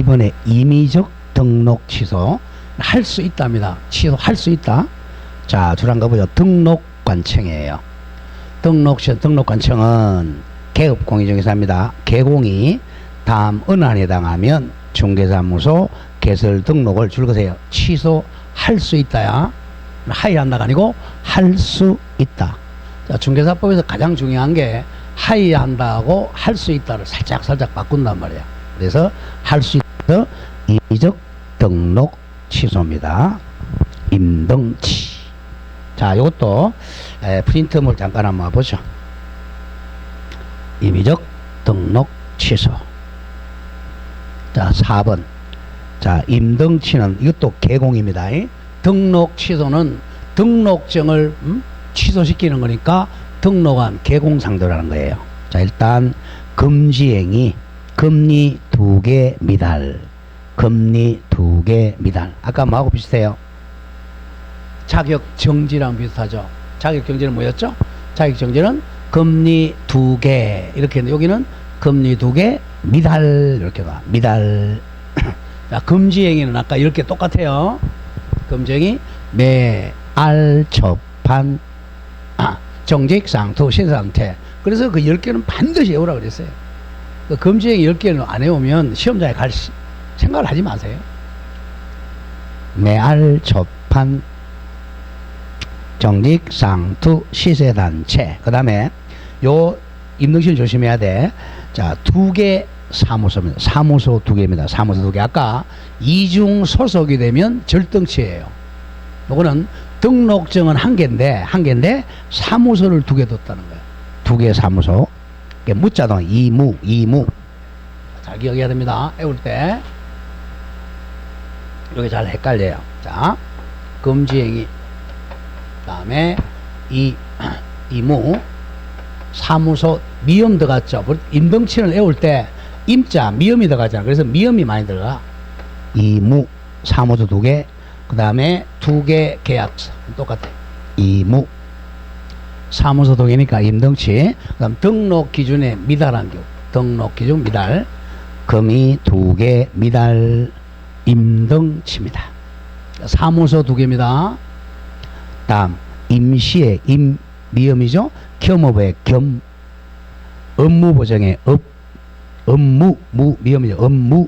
이번에 임의적 등록 취소 할 수 있답니다. 취소할 수 있다. 자, 줄한 거 보죠. 등록관청이에요. 등록관청은 개업공인중개사입니다. 개공이 다음 어느 한에 해당하면 중개사무소 개설 등록을 줄거세요. 취소할 수 있다야. 하이한다가 아니고 할 수 있다. 자, 중개사법에서 가장 중요한 게 하이한다고 할 수 있다를 살짝 바꾼단 말이야. 그래서 할 수 있어 임의적 등록 취소입니다. 임등치. 자, 이것도 프린트물 잠깐 한번 보죠. 임의적 등록 취소. 자, 4번. 자, 임등치는 이것도 개공입니다. 등록 취소는 등록증을 취소시키는 거니까 등록한 개공상도라는 거예요. 자, 일단 금지행위, 금리 2개 미달, 금리 2개 미달. 아까 뭐하고 비슷해요? 자격정지랑 비슷하죠. 자격정지는 뭐였죠? 자격정지는 금리 2개 이렇게 했는데 여기는 금리 2개 미달 이렇게 가. 미달. 자, 금지행위는 아까 이렇게 똑같아요. 금지행위 매알 접한 정직 상투 신상태. 그래서 그 10개는 반드시 외우라 그랬어요. 그 금지행위 10개는 안 외우면 시험장에 갈 생각을 하지 마세요. 매알 접한 정직 상투 시세단체. 그 다음에 요 임등치는 조심해야 돼. 자, 2개 사무소입니다. 사무소 2개입니다. 사무소 2개. 아까 이중 소속이 되면 절등치예요. 요거는 등록증은 한 개인데 사무소를 2개 뒀다는 거예요. 2개 사무소. 무자동 이무. 잘 기억해야 됩니다. 외울 때. 이게 잘 헷갈려요. 자, 금지행위. 다음에 이무. 사무소 미음 들어갔죠. 임등치는 외울 때 임자 미음이 들어가잖아. 그래서 미음이 많이 들어가. 이무 사무소 2개. 그 다음에 2개 계약서 똑같아. 이무 사무소 2개니까 임등치. 그 다음 등록 기준에 미달한 경우 등록 기준 미달. 금이 2개 미달 임등치입니다. 사무소 2개입니다. 다음 임시의 미음이죠. 겸업의 겸. 업무보정의 업무 미음이죠. 업무.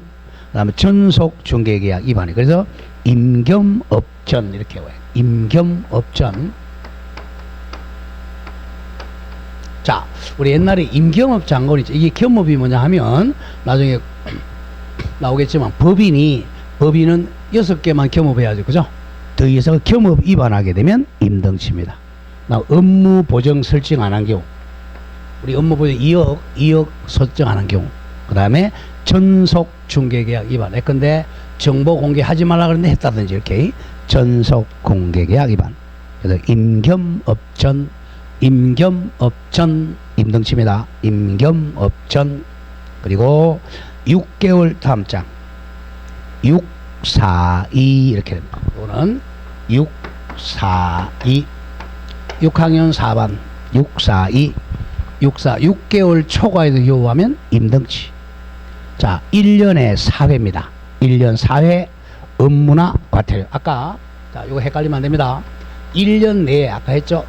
그 다음에 전속중개계약 위반이. 그래서 임겸업전 이렇게 와요. 임겸업전. 자, 우리 옛날에 임겸업 장관 있죠. 이게 겸업이 뭐냐 하면 나중에 나오겠지만 법인은 6개만 겸업해야죠. 그죠? 더 이상 겸업 위반하게 되면 임등치입니다. 업무 보정 설정 안 한 경우, 우리 업무 보정 2억 설정 안 한 경우, 그 다음에 전속 중개계약 위반. 근데 정보 공개하지 말라 그랬는데 했다든지 이렇게 전속 공개계약 위반. 그래서 임겸업전 임등치입니다. 임겸업전. 그리고 6개월 다음장 642 이렇게 됩니다. 이거는 642 6학년 4반 642 6개월 초과에도 요구하면 임등치. 자, 1년에 4회입니다. 1년 4회 업무나 과태료. 아까 자, 이거 헷갈리면 안 됩니다. 1년 내에 아까 했죠.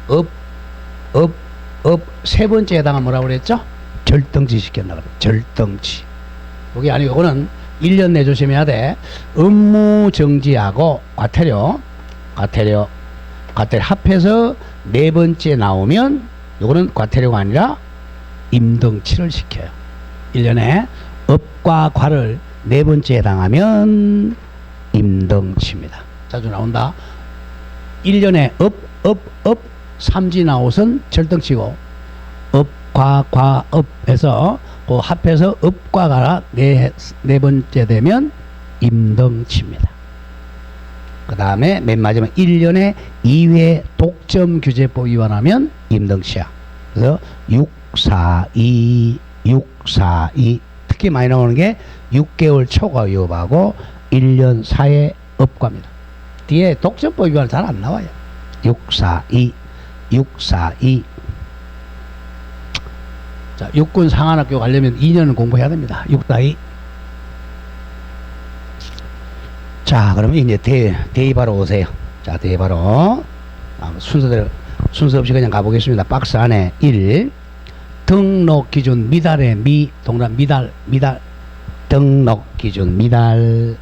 세 번째에 해당한 뭐라고 그랬죠? 절등치 시켰나 그래. 절등치. 그게 아니고 이거는 1년 내 조심해야 돼. 업무 정지하고 과태료 합해서 네 번째 나오면 요거는 과태료가 아니라 임등치를 시켜요. 1년에 업과 과를 네 번째 해당하면 임등치입니다. 자주 나온다. 1년에 업 삼지 나오선 절등치고 업 해서 그 합해서 업과 과가 네 번째 되면 임등치입니다. 그 다음에 맨 마지막 1년에 2회 독점 규제법 위반하면 임등치야. 그래서 642 특히 많이 나오는 게 6개월 초과 위법하고 1년 4회 업과입니다. 뒤에 독점법 위반은 잘 안 나와요. 642 자, 육군 상한학교 가려면 2년은 공부해야 됩니다. 642 자, 그러면 이제 대입하러 오세요. 자, 대입하러. 순서 없이 그냥 가보겠습니다. 박스 안에 1. 등록 기준 미달의 미, 동그란 미달. 등록 기준 미달.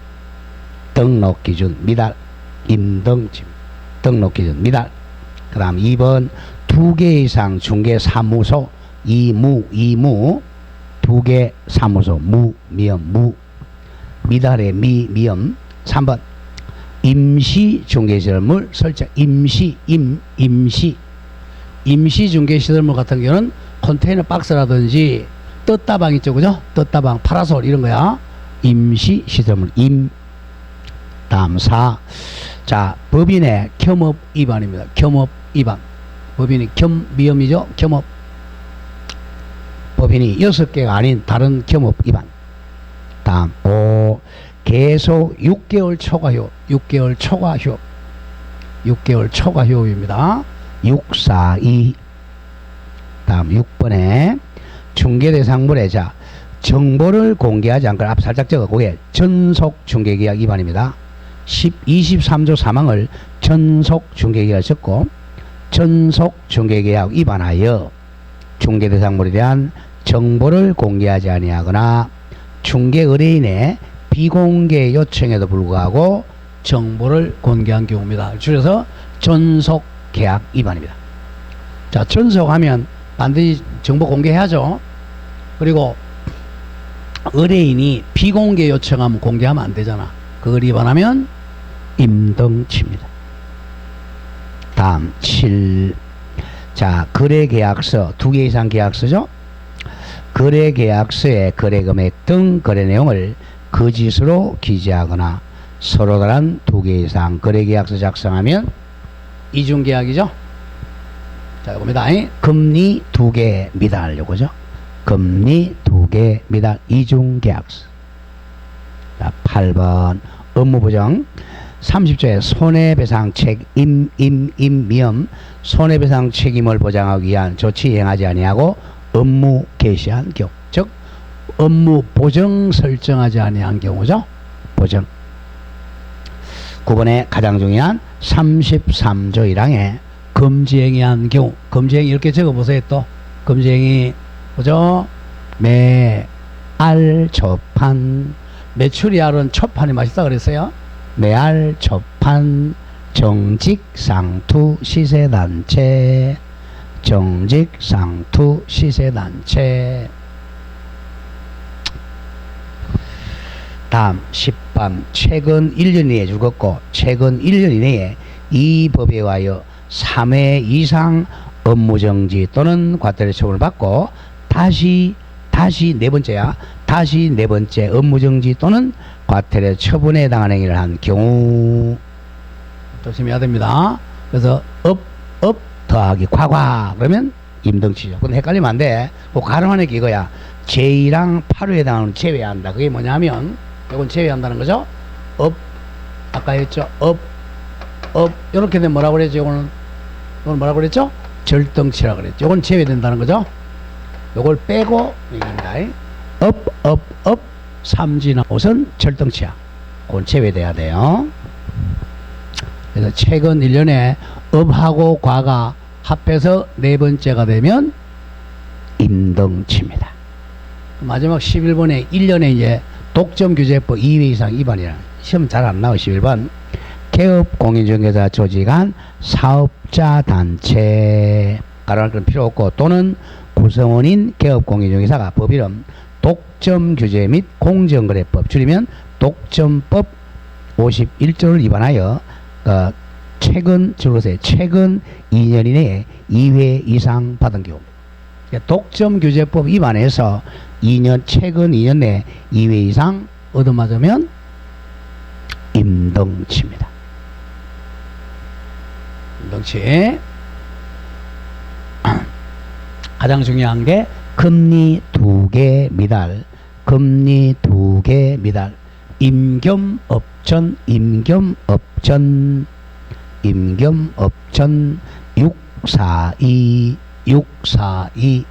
등록 기준 미달. 임등침. 등록 기준 미달. 그 다음 2번 2개 이상 중개 사무소 이무 2개 사무소 미음 미달의 미음. 3번 임시 중개시설물 설정. 임시 중개시설물 같은 경우는 컨테이너 박스라든지 떴다방 있죠, 그죠? 떴다방 파라솔 이런 거야. 임시 시설물 다음 4. 자, 법인의 겸업 위반입니다. 겸업 위반. 법인이 미음이죠. 겸업. 법인이 6개가 아닌 다른 겸업 위반. 다음 5. 계속 6개월 초과효. 6개월 초과효입니다. 642. 다음 6번에 중개대상물에 자 정보를 공개하지 않고 앞 살짝 적어. 그게 전속 중개계약 위반입니다. 23조 3항을 전속 중개계약 적고 전속 중개계약 위반하여 중개대상물에 대한 정보를 공개하지 아니하거나 중개 의뢰인의 비공개 요청에도 불구하고 정보를 공개한 경우입니다. 줄여서 전속 계약 위반입니다. 자, 전속하면 반드시 정보 공개해야죠. 그리고 의뢰인이 비공개 요청하면 공개하면 안 되잖아. 그걸 위반하면 임등치입니다. 다음 7. 자, 거래계약서 2개 이상 계약서죠. 거래계약서의 거래금액 등 거래 내용을 거짓으로 기재하거나 서로 다른 2개 이상 거래계약서 작성하면 이중계약이죠. 자, 이겁니다. 금리 2개 미달 요거죠. 금리 2개 미달 이중계약서. 자, 8번 업무보정 30조의 손해배상 미음 손해배상 책임을 보장하기 위한 조치 행하지 아니하고 업무 개시한 경우, 즉 업무 보정 설정하지 아니한 경우죠. 보정. 9번에 가장 중요한 33조 1항에 금지행위 한 경우. 금지행위 이렇게 적어보세요. 또 금지행위 뭐죠? 매알 초판. 매출이 알은 초판이 맛있다 그랬어요. 매알 초판. 정직상투 시세단체. 정직상투 시세단체. 다음 10번 최근 1년 이내에 죽었고 최근 1년 이내에 이 법에 의하여 3회 이상 업무정지 또는 과태료 처분을 받고 다시 네 번째야. 다시 네 번째 업무정지 또는 과태료 처분에 해당하는 행위를 한 경우 조심해야 됩니다. 그래서 업 더하기 과과 그러면 임등치죠. 근데 헷갈리면 안 돼. 그 가름하는 게 이거야. 제2랑 8호에 해당하는 제외한다. 그게 뭐냐면 이건 제외한다는 거죠. 아까 했죠. 이렇게 되면 뭐라고 그랬죠? 이거는 뭐라고 그랬죠? 절등치라 그랬죠. 이건 제외된다는 거죠. 요걸 빼고 얘기합니다. 삼지나 옷은 절등치야. 그건 제외돼야 돼요. 그래서 최근 1년에 업하고 과가 합해서 네 번째가 되면 임등치입니다. 마지막 11번에 1년에 이제 독점규제법 2회 이상 위반이라 시험 잘 안 나와. 11번 개업 공인중개사 조직한 사업자 단체 가로할 건 필요 없고 또는 구성원인 개업 공인중개사가 법 이름 독점규제 및 공정거래법 줄이면 독점법 51조를 위반하여 최근 2년 이내에 2회 이상 받은 경우. 독점규제법 위반해서 최근 2년 내에 2회 이상 얻어맞으면 임등치입니다. 임등치. 가장 중요한 게 금리 2개 미달, 금리 2개 미달, 임금업전 642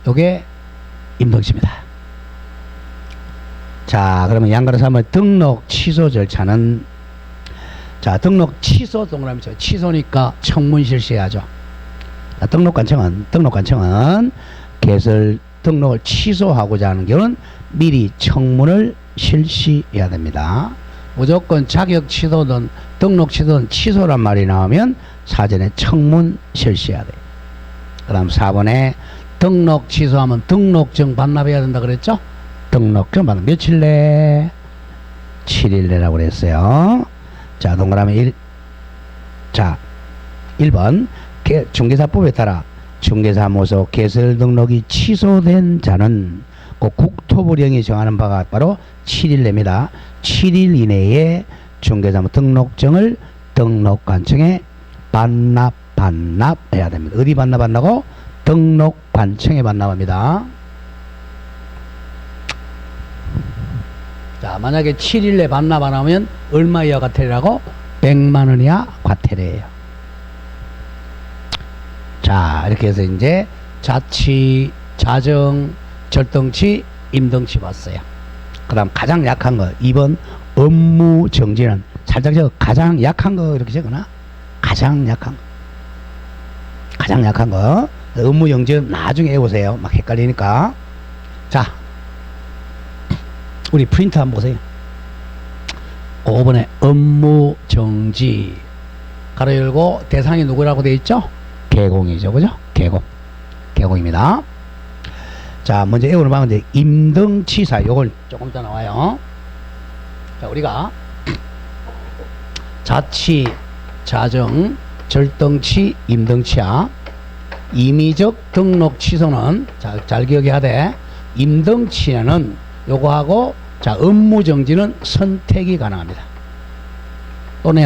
요게 임등치입니다. 자, 그러면 양가로 삼을 등록 취소 절차는 자, 등록 취소 동그라미죠. 취소니까 청문 실시해야죠. 자, 등록관청은 개설 등록을 취소하고자 하는 경우는 미리 청문을 실시해야 됩니다. 무조건 자격 취소든 등록 취소든 취소란 말이 나오면 사전에 청문 실시해야 돼요. 그 다음 4번에 등록 취소하면 등록증 반납해야 된다 그랬죠? 등록증 반납 며칠 내? 7일 내라고 그랬어요. 자, 동그라미 1. 자, 1번 중개사법에 따라 중개사무소 개설 등록이 취소된 자는 그 국토부령이 정하는 바가 바로 7일 내입니다. 7일 이내에 중개사무 등록증을 등록관청에 반납해야 됩니다. 어디 반납한다고? 등록관청에 반납합니다. 자, 만약에 7일 내 반납 안 하면 얼마 이하 과태료라고? 100만 원 이하 과태료예요. 자, 이렇게 해서 이제 자치, 자정, 절등치, 임등치 봤어요. 그 다음 가장 약한 거 2번 업무 정지는 살짝 적어. 가장 약한 거 이렇게 적어놔. 가장 약한 거 업무 정지는 나중에 해보세요. 막 헷갈리니까. 자, 우리 프린트 한번 보세요. 5번에 업무 정지 가로 열고 대상이 누구라고 되어 있죠? 개공이죠, 그죠? 개공입니다. 자, 먼저 에어로 보면 이제 임등치사 요걸 조금 더 나와요. 자, 우리가 자치, 자정, 절등치, 임등치야. 임의적 등록 취소는 잘 기억해야 돼. 임등치는 요거하고 자, 업무 정지는 선택이 가능합니다.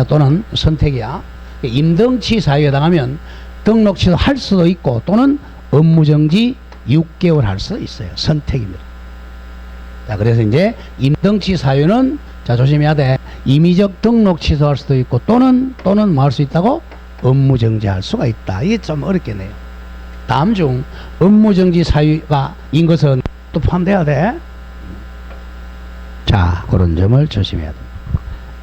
또는 선택이야. 임등치 사유에 해당하면 등록 취소 할 수도 있고 또는 업무 정지 6개월 할 수 있어요. 선택입니다. 자, 그래서 이제 임등치 사유는 자, 조심해야 돼. 임의적 등록 취소할 수도 있고 또는 뭐 할 수 있다고? 업무 정지할 수가 있다. 이게 좀 어렵겠네요. 다음 중 업무 정지 사유가 인 것은 또 포함돼야 돼. 자, 그런 점을 조심해야 돼.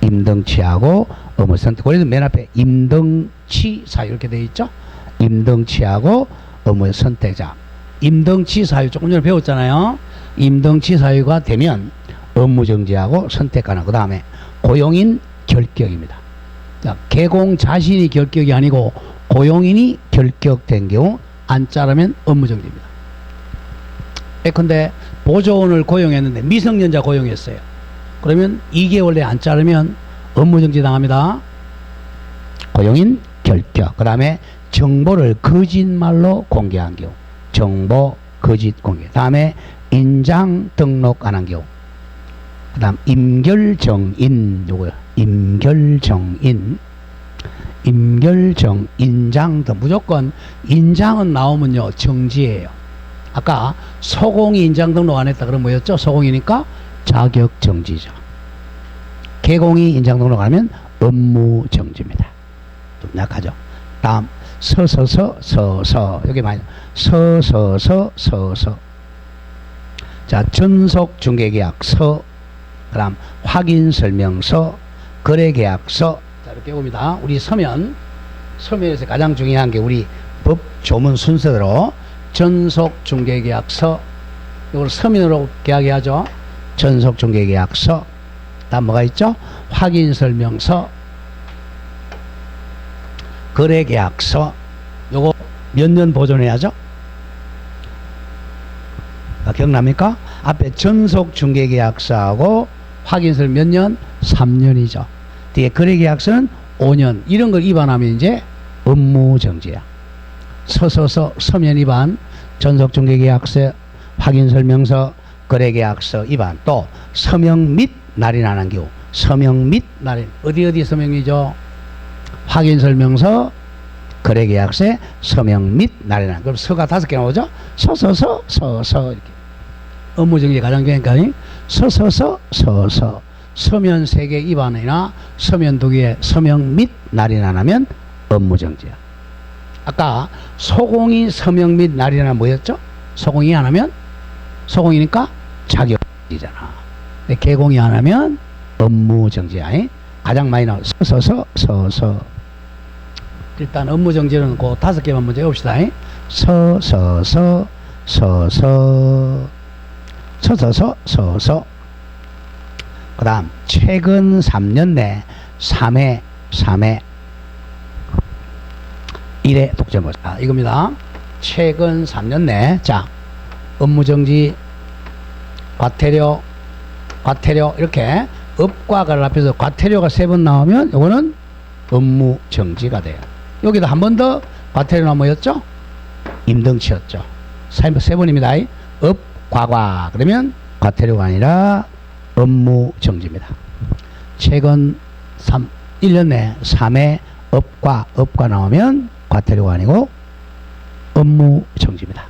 임등치하고 업무 선택. 그래서 맨 앞에 임등치 사유 이렇게 되어 있죠. 임등치하고 업무 선택자. 임등치 사유 조금 전에 배웠잖아요. 임등치 사유가 되면 업무 정지하고 선택 가능. 그 다음에 고용인 결격입니다. 자, 개공 자신이 결격이 아니고 고용인이 결격된 경우 안 자르면 업무 정지입니다. 예컨대 보조원을 고용했는데 미성년자 고용했어요. 그러면 2개월 내에 안 자르면 업무 정지 당합니다. 고용인 결격. 그 다음에 정보를 거짓말로 공개한 경우. 정보 거짓 공개. 다음에 인장 등록 안 한 경우. 그 다음 임결정인 요거요. 임결정인. 인장 등 무조건 인장은 나오면요 정지예요. 아까 소공이 인장 등록 안 했다 그러면 뭐였죠? 소공이니까 자격 정지죠. 개공이 인장 등록 안 하면 업무 정지입니다. 좀 약하죠. 다음 서서 여기 많이 서서 자, 전속 중개계약서, 그 다음 확인설명서, 거래계약서. 자, 이렇게 봅니다. 우리 서면에서 가장 중요한 게 우리 법 조문 순서대로 전속 중개계약서, 이걸 서면으로 계약해야죠. 전속 중개계약서. 다음 뭐가 있죠? 확인설명서, 거래계약서. 요거 몇 년 보존해야죠? 기억납니까? 앞에 전속 중개계약서하고 확인설 몇 년? 3년이죠. 뒤에 거래계약서는 5년. 이런 걸 위반하면 이제 업무 정지야. 서면 위반, 전속 중개계약서, 확인설명서, 거래계약서 위반. 또 서명 및 날인 안 한 경우. 서명 및 날인. 어디 서명이죠? 확인설명서, 거래계약서에 서명 및 날인 안. 그럼 서가 5개 나오죠? 서서 이렇게. 업무 정지 가장 중요하니까 서서 서면 3개 위반이나 서면 2개에 서명 및 날인 안 하면 업무 정지야. 아까 소공이 서명 및 날인 안 뭐였죠? 소공이 안 하면 소공이니까 자격이잖아. 근데 개공이 안 하면 업무 정지야. 가장 많이 나와. 서서. 일단 업무 정지는 그 5개만 먼저 해봅시다. 서서. 그 다음, 최근 3년 내 3회 1회 독점보자. 이겁니다. 최근 3년 내, 자, 업무정지, 과태료, 이렇게 업과가를 앞에서 과태료가 3번 나오면 요거는 업무정지가 돼요. 여기도 한 번 더 과태료는 뭐였죠? 임등치였죠. 3번입니다. 업과과. 그러면 과태료가 아니라 업무정지입니다. 최근 1년 내 3회 업과 나오면 과태료가 아니고 업무정지입니다.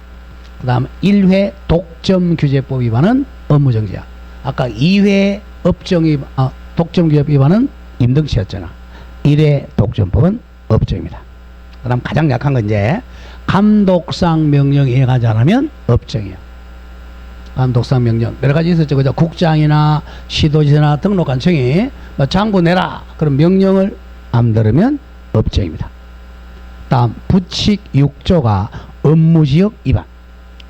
그 다음 1회 독점규제법 위반은 업무정지야. 아까 2회 독점규제법 위반은 임등치였잖아. 1회 독점법은 업정입니다. 그 다음 가장 약한 건 이제 감독상 명령 이행하지 않으면 업정이에요. 감독상 명령 여러 가지 있었죠. 그죠? 국장이나 시도지사나 등록관청이 뭐 장부 내라 그런 명령을 안 들으면 업정입니다. 다음 부칙 6조가 업무지역 위반.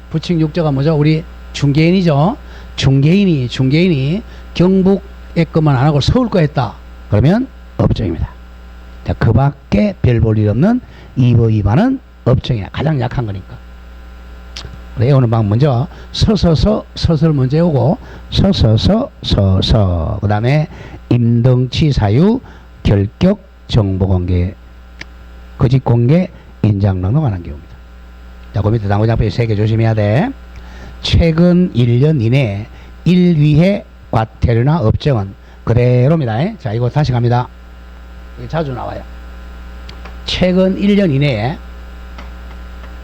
부칙 6조가 뭐죠? 우리 중개인이죠. 중개인이 경북의 것만 안 하고 서울 거 했다. 그러면 업정입니다. 자, 그 밖에 별 볼 일 없는 이법 위반은 업정이야. 가장 약한 거니까. 그래, 오늘 방 먼저 서서를 먼저 해오고 서서 그 다음에 임등치 사유 결격 정보공개 거짓공개 인장론으로 관한 경우입니다. 자, 그 밑에 당구장표에 3개 조심해야 돼. 최근 1년 이내에 1위의 과태료나 업정은 그대로입니다. 자, 이거 다시 갑니다. 이게 자주 나와요. 최근 1년 이내에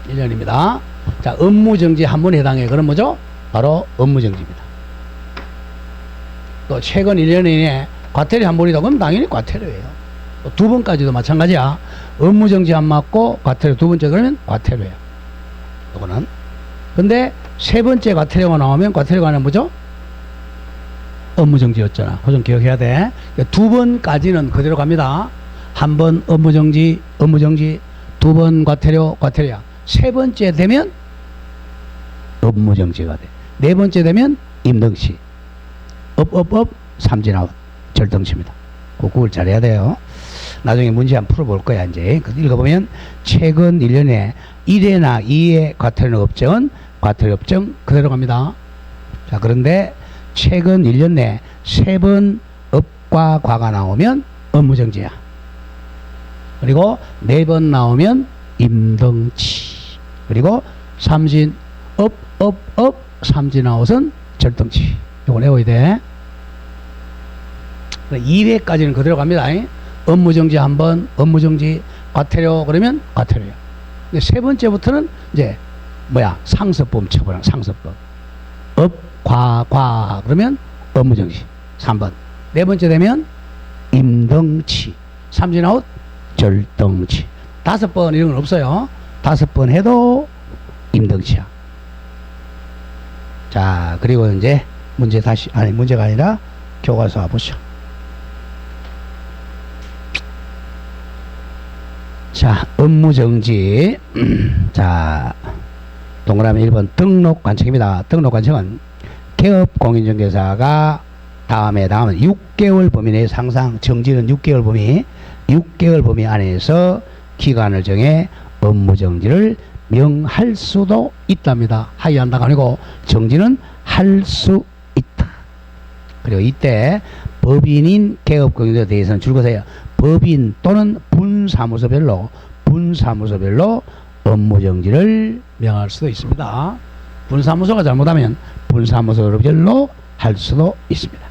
1년입니다. 자, 업무정지 한 번에 해당해. 그럼 뭐죠? 바로 업무정지입니다. 또 최근 1년 이내에 과태료 한 번이다. 그럼 당연히 과태료예요. 또 2번까지도 마찬가지야. 업무정지 안 맞고 과태료 2번째 그러면 과태료예요. 이거는. 근데 3번째 과태료가 나오면 과태료가 아니라 뭐죠? 업무정지였잖아. 그거 좀 기억해야 돼. 2번까지는 그대로 갑니다. 한 번 업무정지, 2번 과태료야. 3번째 되면 업무정지가 돼. 4번째 되면 임등치. 삼진아웃. 절등치입니다. 그걸 잘해야 돼요. 나중에 문제 한번 풀어볼 거야, 이제. 읽어보면, 최근 1년에 1회나 2회 과태료 업정은 과태료 업정 그대로 갑니다. 자, 그런데 최근 1년 내 3번 업과 과가 나오면 업무정지야. 그리고 4번 나오면 임등치. 그리고 삼진 삼진아웃은 절등치. 이걸 외워야 돼. 2회까지는 그대로 갑니다. 업무정지 한 번, 업무정지 과태료 그러면 과태료야. 근데 3번째부터는 이제 상습범 처벌한 상습법. 과 그러면 업무정지 3번. 4번째 되면 임등치. 삼진아웃 절등치. 5번 이런 건 없어요. 5번 해도 임등치야. 자, 그리고 이제 문제가 아니라 교과서 와보시죠. 자, 업무정지. 자, 동그라미 1번 등록관청입니다. 등록관청은 개업공인중개사가 다음은 6개월 범위 내에 항상 정지는 6개월 범위 안에서 기간을 정해 업무정지를 명할 수도 있답니다. 하이한다가 아니고 정지는 할 수 있다. 그리고 이때 법인인 개업공인에 대해서는 줄거서요. 법인 또는 분사무소별로 업무정지를 명할 수도 있습니다. 분사무소가 잘못하면 분사무소별로 할 수도 있습니다.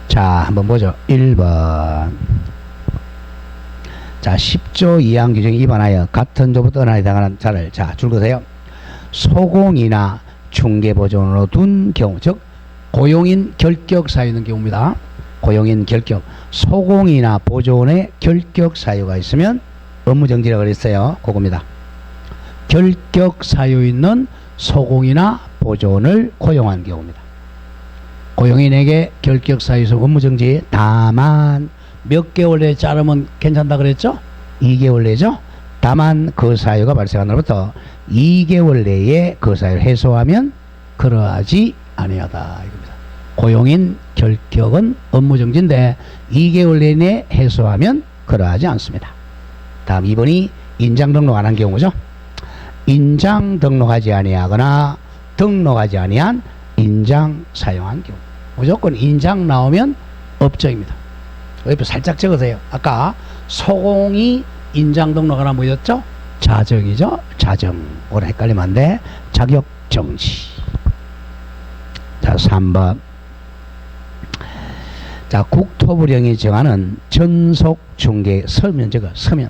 자, 한번 보죠. 1번. 자, 10조 2항 규정에 위반하여 같은 조부터 하나에 해당하는 자를, 자, 줄거세요. 소공이나 중개보존으로 둔 경우, 즉 고용인 결격 사유 있는 경우입니다. 고용인 결격, 소공이나 보존에 결격 사유가 있으면 업무정지라고 그랬어요. 그겁니다. 결격 사유 있는 소공이나 보존을 고용한 경우입니다. 고용인에게 결격 사유에서 업무정지. 다만 몇 개월 내에 자르면 괜찮다 그랬죠? 2개월 내죠? 다만 그 사유가 발생한 날부터 2개월 내에 그 사유를 해소하면 그러하지 아니하다 이겁니다. 고용인 결격은 업무정지인데 2개월 내에 해소하면 그러하지 않습니다. 다음 2번이 인장 등록 안 한 경우죠. 인장 등록하지 아니하거나 등록하지 아니한 인장 사용한 경우. 무조건 인장 나오면 업적입니다. 옆에 살짝 적으세요. 아까 소공이 인장 등록하나 뭐였죠? 자정이죠. 자정. 오래 헷갈리면 안 돼. 자격정지. 자 3번. 자 국토부령이 정하는 전속중개 서면 적어 서면.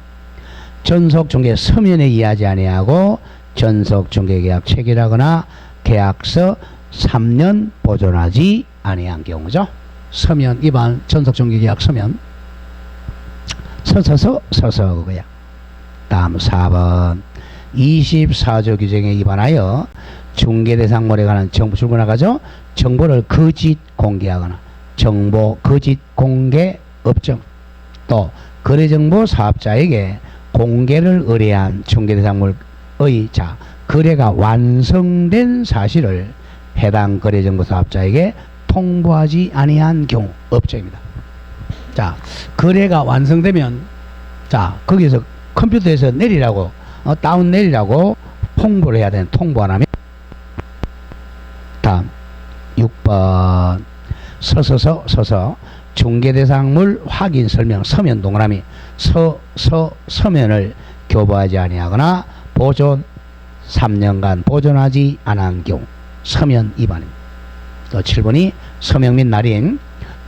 전속중개 서면에 이해하지 아니하고 전속중개계약 체결하거나 계약서 3년 보존하지 아니한 경우죠. 서면 위반 전속중개계약 서면. 서서 그거야. 다음 4번. 24조 규정에 위반하여 중개대상물에 관한 정보 출근하가죠. 정보를 거짓 공개하거나 정보 거짓 공개 업종 또 거래정보 사업자에게 공개를 의뢰한 중개대상물의 자 거래가 완성된 사실을 해당 거래정보 사업자에게 통보하지 아니한 경우 업종입니다. 자 거래가 완성되면 자 거기서 컴퓨터에서 내리라고 다운 내리라고 통보를 해야 되는 통보 안 하면. 다음 6번. 서서 중개대상물 확인 설명 서면 동그라미 서면을 교부하지 아니하거나 보존 3년간 보존하지 않은 경우 서면 위반입니다. 또 7번이 서명 및 날인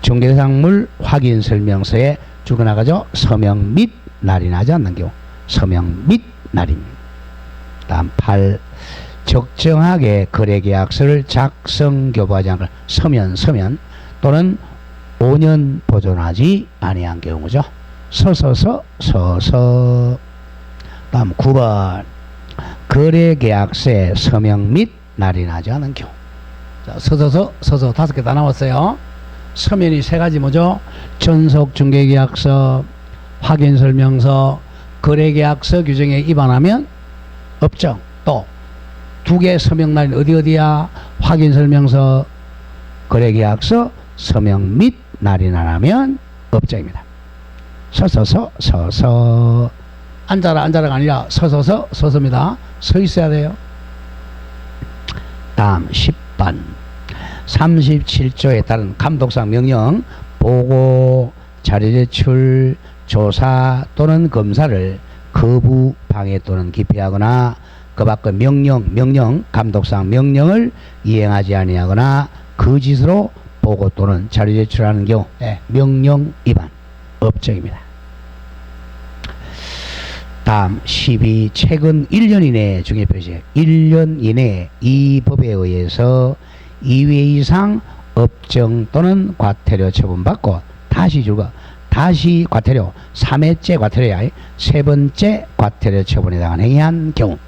중개대상물 확인 설명서에 출근하가죠. 서명 및 날인하지 않는 경우 서명 및 날인. 다음 8. 적정하게 거래계약서를 작성 교부하지 않고 서면 또는 5년 보존하지 아니한 경우죠. 서서. 다음 9번. 거래계약서에 서명 및 날인하지 않은 경우. 자, 서서 5개 다 나왔어요. 서면이 3가지 뭐죠? 전속중개계약서, 확인설명서, 거래계약서 규정에 위반하면 업종. 또 2개 서명 날인 어디야? 확인설명서, 거래계약서, 서명 및 날인 안 하면 업종입니다. 서서. 앉아라가 아니라 서서입니다. 서 있어야 돼요. 다음 10번. 37조에 따른 감독상 명령, 보고, 자료제출, 조사 또는 검사를 거부, 방해 또는 기피하거나 그 밖의 명령, 감독상 명령을 이행하지 아니하거나 거짓으로 보고 또는 자료제출하는 경우 명령 위반 업종입니다. 다음 12. 최근 1년 이내에 중개표시 1년 이내에 이 법에 의해서 2회 이상 업종 또는 과태료 처분받고 다시 과태료 3회째 과태료야 3번째 과태료 처분에 해당한 행위한 경우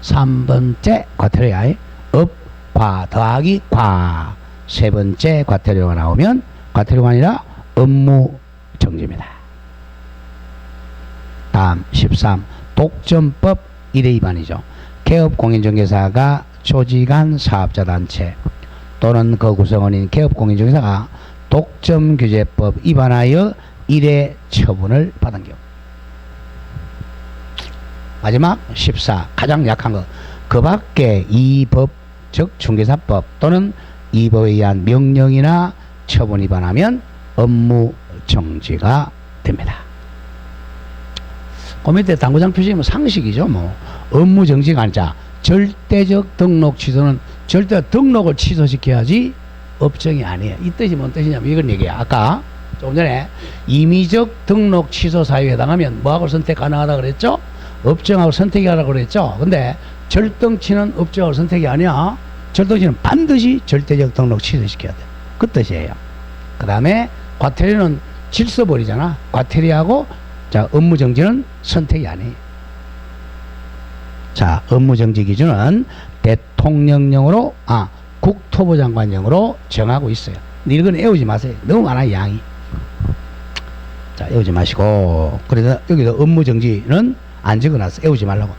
3번째 과태료야 업, 과 더하기 과 3번째 과태료가 나오면 과태료가 아니라 업무 정지입니다. 다음 13. 독점법 1회 위반이죠. 개업공인중개사가 조직한 사업자단체 또는 그 구성원인 개업공인중개사가 독점규제법 위반하여 1회 처분을 받은 경우. 마지막 14. 가장 약한 것. 그 밖에 이 법, 즉 중개사법 또는 이 법에 의한 명령이나 처분 위반하면 업무 정지가 됩니다. 그 밑에 당구장 표시면 상식이죠. 뭐 업무 정지가 아니자 절대적 등록 취소는 절대 등록을 취소시켜야지 업종이 아니에요. 이 뜻이 뭔 뜻이냐면 이건 얘기야. 아까 조금 전에 임의적 등록 취소 사유에 해당하면 뭐하고 선택 가능하다 그랬죠? 업종하고 선택이 하라고 그랬죠? 근데 절등치는 업종하고 선택이 아니야. 절등치는 반드시 절대적 등록 취소시켜야 돼. 그 뜻이에요. 그 다음에 과태료는 질서버리잖아. 과태료하고 자 업무정지는 선택이 아니에요. 자 업무정지 기준은 대통령령으로 국토부 장관령으로 정하고 있어요. 근데 이건 외우지 마세요. 너무 많아요, 양이. 자, 외우지 마시고. 그래서 여기서 업무정지는 안 적어놨어. 외우지 말라고.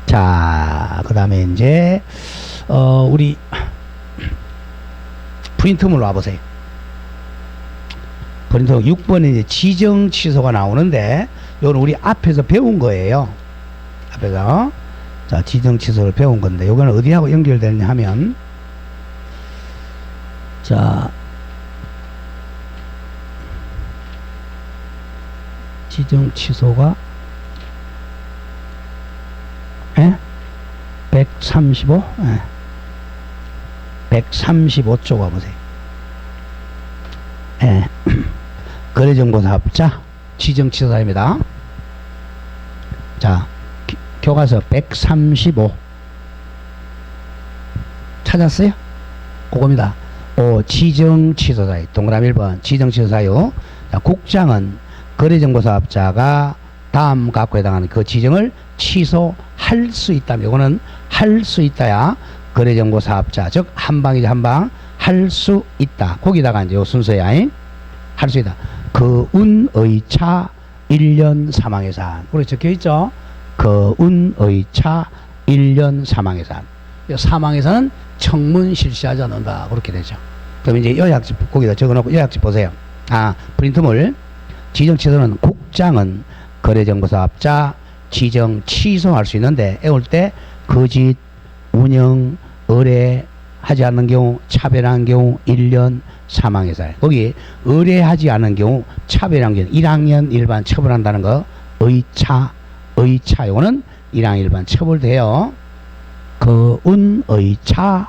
자, 그 다음에 이제, 우리 프린트물로 와보세요. 프린터 6번에 이제 지정 취소가 나오는데, 이건 우리 앞에서 배운 거예요. 앞에서. 자, 지정 취소를 배운 건데, 요거는 어디하고 연결되느냐 하면, 자, 지정 취소가 135? 135쪽 와보세요. 거래정보사업자 지정 취소사입니다. 자, 교과서 135 찾았어요? 그겁니다. 지정 취소사유. 동그라미 1번 지정 취소사유. 자, 국장은 거래정보사업자가 다음 갖고 해당하는 그 지정을 취소할 수 있다면, 이거는 할 수 있다야 거래정보사업자, 즉 한방이죠. 한방 할 수 있다. 거기다가 이제 요 순서야. 할 수 있다. 거운의차 1년 사망예산. 우리 적혀있죠? 거운의차 1년 사망예산. 사망예산은 청문 실시하지 않는다. 그렇게 되죠. 그럼 이제 요약집 거기다 적어놓고 요약집 보세요. 프린트물. 지정 취소는 국장은 거래정보사업자 지정 취소할 수 있는데, 애울 때 거짓, 운영, 의뢰하지 않는 경우, 차별한 경우 1년 사망예산. 거기 의뢰하지 않은 경우, 차별한 경우 1학년 일반 처벌한다는 거. 의차 요거는 1학년 일반 처벌돼요. 거운의차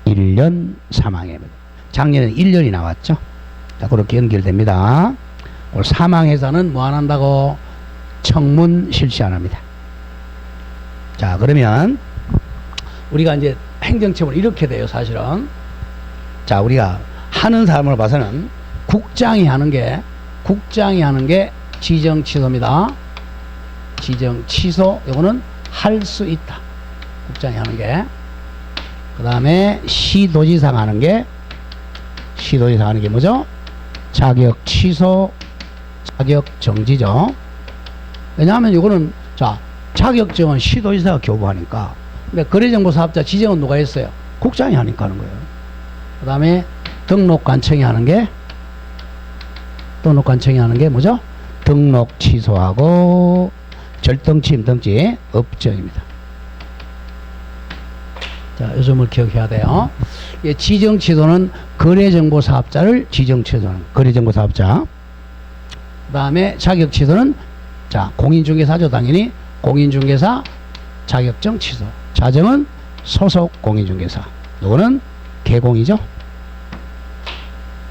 1년 사망입니다. 작년에는 1년이 나왔죠. 자, 그렇게 연결됩니다. 오늘 사망해서는 뭐 안 한다고? 청문 실시 안 합니다. 자, 그러면 우리가 이제 행정처분 이렇게 돼요, 사실은. 자, 우리가 하는 사람을 봐서는 국장이 하는 게 지정 취소입니다. 지정 취소, 이거는 할 수 있다. 국장이 하는 게. 그 다음에 시도지사가 하는 게 뭐죠? 자격 취소, 자격 정지죠. 왜냐하면 이거는, 자, 자격증은 시도지사가 교부하니까. 근데 거래정보사업자 지정은 누가 했어요? 국장이 하니까 하는 거예요. 그 다음에 등록관청이 하는 게 뭐죠? 등록 취소하고 절등침 등지 업정입니다. 자, 이 점을 기억해야 돼요. 지정 취소는 거래정보사업자를 지정 취소하는 거래정보사업자. 그 다음에 자격 취소는, 자, 공인중개사죠. 당연히 공인중개사 자격증 취소. 자정은 소속 공인중개사. 이거는 개공이죠.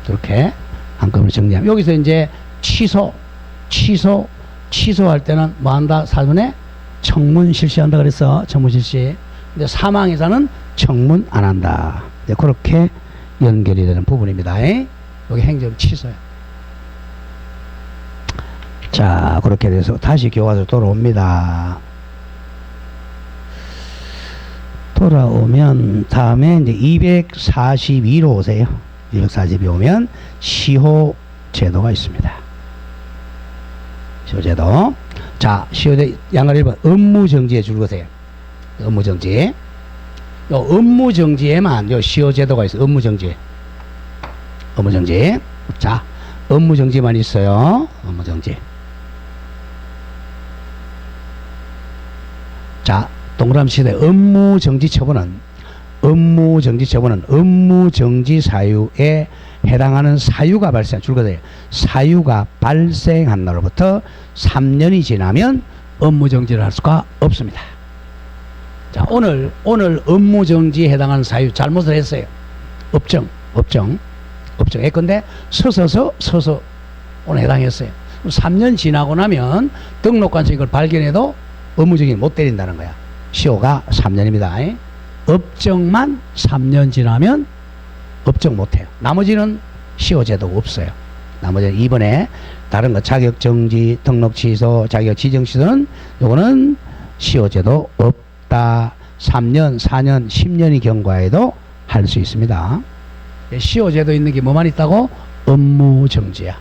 이렇게 한꺼번에 정리하면, 여기서 이제 취소할 때는 뭐 한다? 사전에 청문 실시한다 그랬어. 청문 실시. 근데 사망해서는 청문 안 한다. 이제 그렇게 연결이 되는 부분입니다. 여기 행정 취소야. 자, 그렇게 돼서 다시 교과서 돌아옵니다. 돌아오면 다음에 이제 242로 오세요. 242 오면 시효 제도가 있습니다. 시효 제도. 자, 시효 제도 양갈 1번 업무 정지에 줄 거세요. 업무 정지. 요 업무 정지에만 요 시효 제도가 있어요. 업무 정지. 자, 업무 정지만 있어요. 업무 정지. 자, 동그라미 시대 업무 정지 처분은 업무 정지 사유에 해당하는 사유가 발생, 줄거세요. 사유가 발생한 날로부터 3년이 지나면 업무 정지를 할 수가 없습니다. 자, 오늘 업무 정지에 해당하는 사유 잘못을 했어요. 업정 했건데 서서 오늘 해당했어요. 3년 지나고 나면 등록관청이 이걸 발견해도 업무 정지를 못 때린다는 거야. 시효가 3년입니다. 업정만 3년 지나면 업정 못해요. 나머지는 시효 제도가 없어요. 나머지는 이번에 다른 거 자격 정지, 등록 취소, 자격 지정 취소는 요거는 시효 제도 없다. 3년, 4년, 10년이 경과해도 할 수 있습니다. 시효제도 있는 게 뭐만 있다고? 업무정지야.